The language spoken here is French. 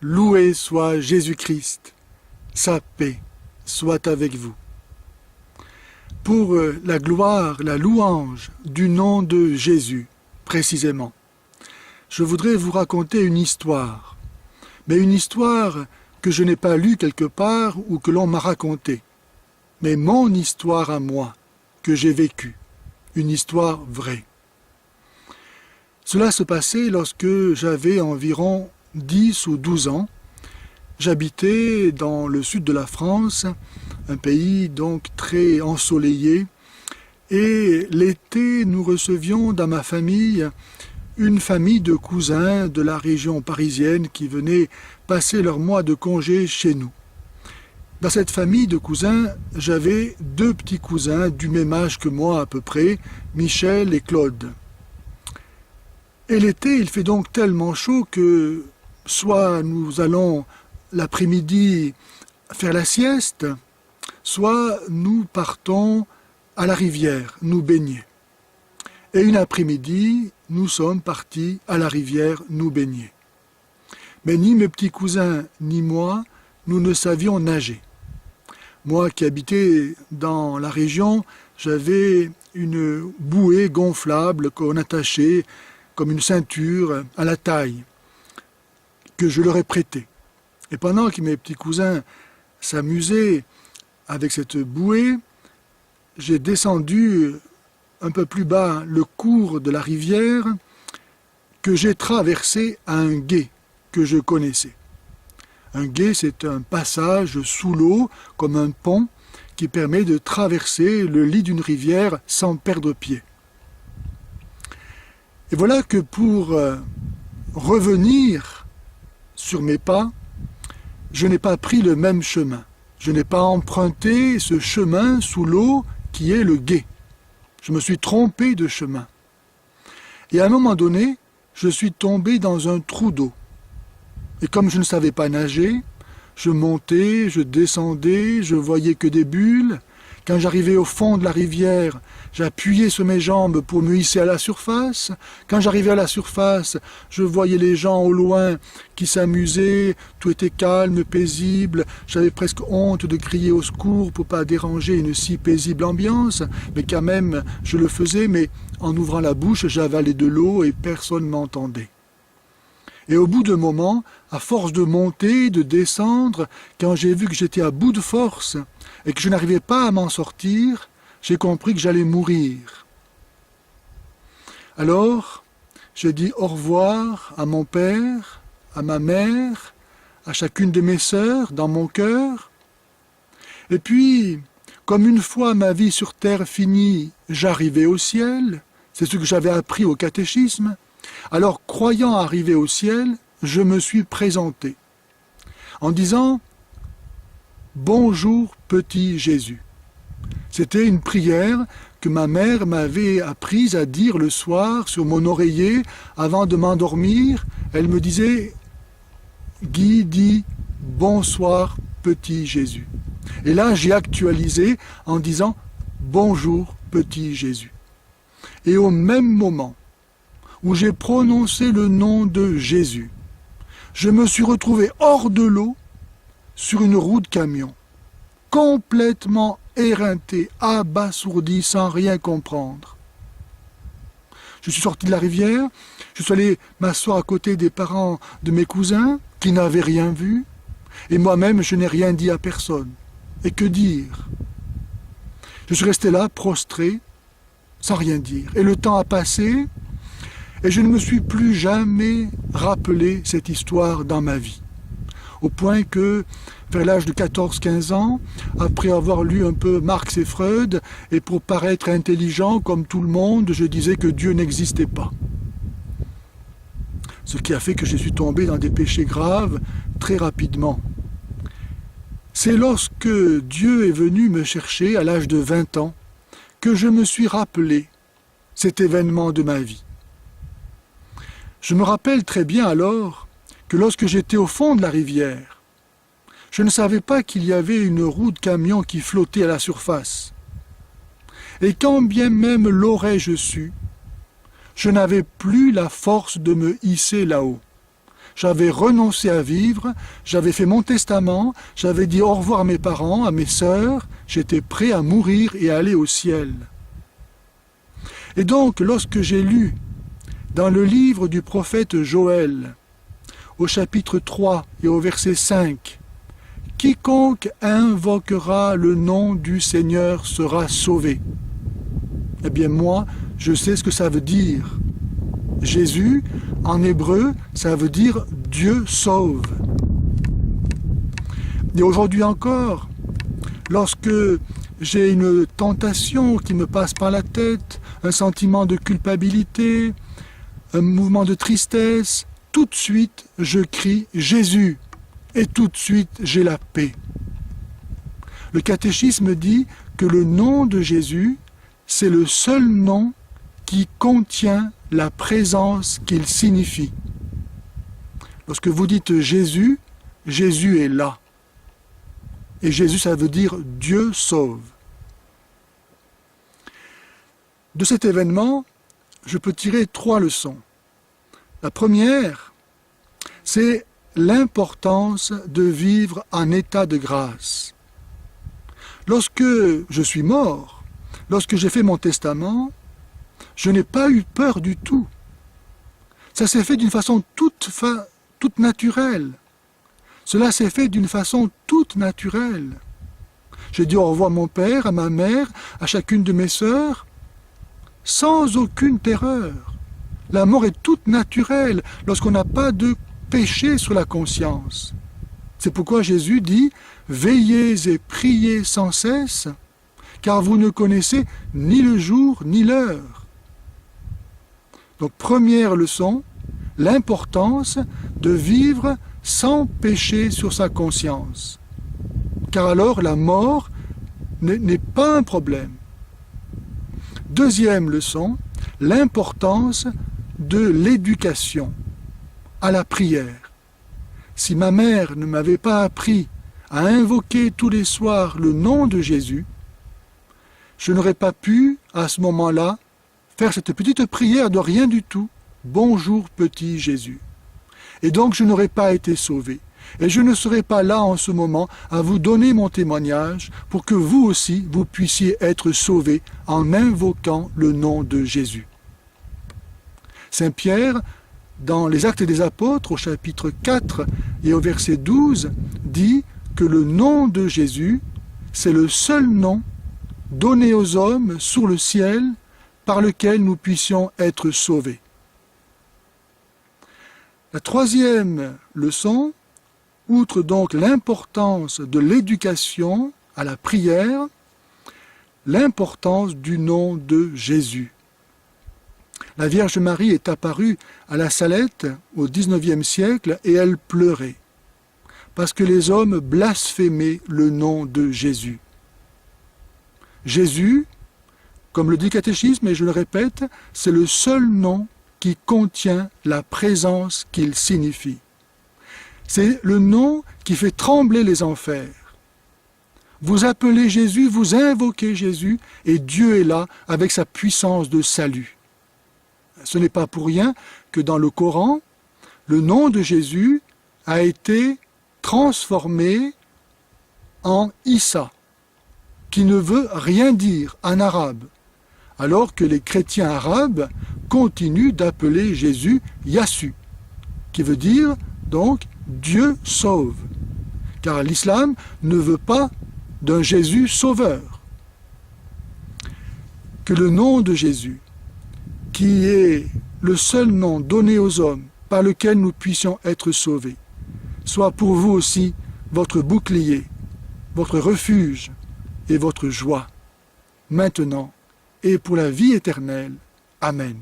Loué soit Jésus-Christ, sa paix soit avec vous. Pour la gloire, la louange du nom de Jésus, précisément, je voudrais vous raconter une histoire, mais une histoire que je n'ai pas lue quelque part ou que l'on m'a racontée, mais mon histoire à moi, que j'ai vécue, une histoire vraie. Cela se passait lorsque j'avais environ 10 ou 12 ans. J'habitais dans le sud de la France, un pays donc très ensoleillé, et l'été nous recevions dans ma famille une famille de cousins de la région parisienne qui venaient passer leur mois de congé chez nous. Dans cette famille de cousins, j'avais 2 petits cousins du même âge que moi à peu près, Michel et Claude. Et l'été, il fait donc tellement chaud que soit nous allons l'après-midi faire la sieste, soit nous partons à la rivière, nous baigner. Et une après-midi, nous sommes partis à la rivière nous baigner. Mais ni mes petits cousins ni moi, nous ne savions nager. Moi qui habitais dans la région, j'avais une bouée gonflable qu'on attachait comme une ceinture à la taille, que je leur ai prêtée. Et pendant que mes petits cousins s'amusaient avec cette bouée, j'ai descendu un peu plus bas le cours de la rivière que j'ai traversé à un gué que je connaissais. Un gué, c'est un passage sous l'eau, comme un pont, qui permet de traverser le lit d'une rivière sans perdre pied. Et voilà que pour revenir sur mes pas, je n'ai pas pris le même chemin. Je n'ai pas emprunté ce chemin sous l'eau qui est le gué. Je me suis trompé de chemin. Et à un moment donné, je suis tombé dans un trou d'eau. Et comme je ne savais pas nager, je montais, je descendais, je voyais que des bulles. Quand j'arrivais au fond de la rivière, j'appuyais sur mes jambes pour me hisser à la surface. Quand j'arrivais à la surface, je voyais les gens au loin qui s'amusaient, tout était calme, paisible. J'avais presque honte de crier au secours pour pas déranger une si paisible ambiance, mais quand même, je le faisais, mais en ouvrant la bouche, j'avalais de l'eau et personne ne m'entendait. Et au bout d'un moment, à force de monter, de descendre, quand j'ai vu que j'étais à bout de force et que je n'arrivais pas à m'en sortir, j'ai compris que j'allais mourir. Alors, j'ai dit au revoir à mon père, à ma mère, à chacune de mes sœurs, dans mon cœur. Et puis, comme une fois ma vie sur terre finie, j'arrivais au ciel, c'est ce que j'avais appris au catéchisme, alors, croyant arriver au ciel, je me suis présenté en disant « Bonjour, petit Jésus ». C'était une prière que ma mère m'avait apprise à dire le soir sur mon oreiller avant de m'endormir. Elle me disait « Guy dit « Bonsoir, petit Jésus ». Et là, j'ai actualisé en disant « Bonjour, petit Jésus ». Et au même moment, où j'ai prononcé le nom de Jésus, je me suis retrouvé hors de l'eau sur une roue de camion, complètement éreinté, abasourdi, sans rien comprendre. Je suis sorti de la rivière, je suis allé m'asseoir à côté des parents de mes cousins qui n'avaient rien vu, et moi-même je n'ai rien dit à personne. Et que dire? Je suis resté là, prostré, sans rien dire. Et le temps a passé, et je ne me suis plus jamais rappelé cette histoire dans ma vie. Au point que, vers l'âge de 14-15 ans, après avoir lu un peu Marx et Freud, et pour paraître intelligent comme tout le monde, je disais que Dieu n'existait pas. Ce qui a fait que je suis tombé dans des péchés graves très rapidement. C'est lorsque Dieu est venu me chercher à l'âge de 20 ans que je me suis rappelé cet événement de ma vie. Je me rappelle très bien alors que lorsque j'étais au fond de la rivière, je ne savais pas qu'il y avait une roue de camion qui flottait à la surface. Et quand bien même l'aurais-je su, je n'avais plus la force de me hisser là-haut. j'avais renoncé à vivre, j'avais fait mon testament, j'avais dit au revoir à mes parents, à mes sœurs, j'étais prêt à mourir et à aller au ciel. Et donc, lorsque j'ai lu dans le livre du prophète Joël, au chapitre 3 et au verset 5, « Quiconque invoquera le nom du Seigneur sera sauvé », eh bien moi, je sais ce que ça veut dire. Jésus, en hébreu, ça veut dire « Dieu sauve ». Et aujourd'hui encore, lorsque j'ai une tentation qui me passe par la tête, un sentiment de culpabilité, un mouvement de tristesse, tout de suite je crie « Jésus » et tout de suite j'ai la paix. Le catéchisme dit que le nom de Jésus, c'est le seul nom qui contient la présence qu'il signifie. Lorsque vous dites Jésus, Jésus est là. Et Jésus, ça veut dire Dieu sauve. De cet événement, je peux tirer 3 leçons. La première, c'est l'importance de vivre en état de grâce. Lorsque je suis mort, lorsque j'ai fait mon testament, je n'ai pas eu peur du tout. Ça s'est fait d'une façon toute naturelle. Cela s'est fait d'une façon toute naturelle. J'ai dit au revoir à mon père, à ma mère, à chacune de mes sœurs, sans aucune terreur. La mort est toute naturelle lorsqu'on n'a pas de péché sur la conscience. C'est pourquoi Jésus dit « Veillez et priez sans cesse, car vous ne connaissez ni le jour ni l'heure. » Donc première leçon, l'importance de vivre sans péché sur sa conscience. Car alors la mort n'est pas un problème. Deuxième leçon, l'importance de l'éducation à la prière. Si ma mère ne m'avait pas appris à invoquer tous les soirs le nom de Jésus, je n'aurais pas pu, à ce moment-là, faire cette petite prière de rien du tout. Bonjour petit Jésus. Et donc je n'aurais pas été sauvé. Et je ne serai pas là en ce moment à vous donner mon témoignage pour que vous aussi, vous puissiez être sauvés en invoquant le nom de Jésus. Saint Pierre, dans les Actes des Apôtres, au chapitre 4 et au verset 12, dit que le nom de Jésus, c'est le seul nom donné aux hommes sous le ciel par lequel nous puissions être sauvés. La troisième leçon, outre donc l'importance de l'éducation à la prière, l'importance du nom de Jésus. La Vierge Marie est apparue à la Salette au XIXe siècle et elle pleurait, parce que les hommes blasphémaient le nom de Jésus. Jésus, comme le dit le catéchisme, et je le répète, c'est le seul nom qui contient la présence qu'il signifie. C'est le nom qui fait trembler les enfers. Vous appelez Jésus, vous invoquez Jésus, et Dieu est là avec sa puissance de salut. Ce n'est pas pour rien que dans le Coran, le nom de Jésus a été transformé en Issa, qui ne veut rien dire en arabe, alors que les chrétiens arabes continuent d'appeler Jésus Yassu, qui veut dire donc Dieu sauve, car l'islam ne veut pas d'un Jésus sauveur. Que le nom de Jésus, qui est le seul nom donné aux hommes par lequel nous puissions être sauvés, soit pour vous aussi votre bouclier, votre refuge et votre joie, maintenant et pour la vie éternelle. Amen.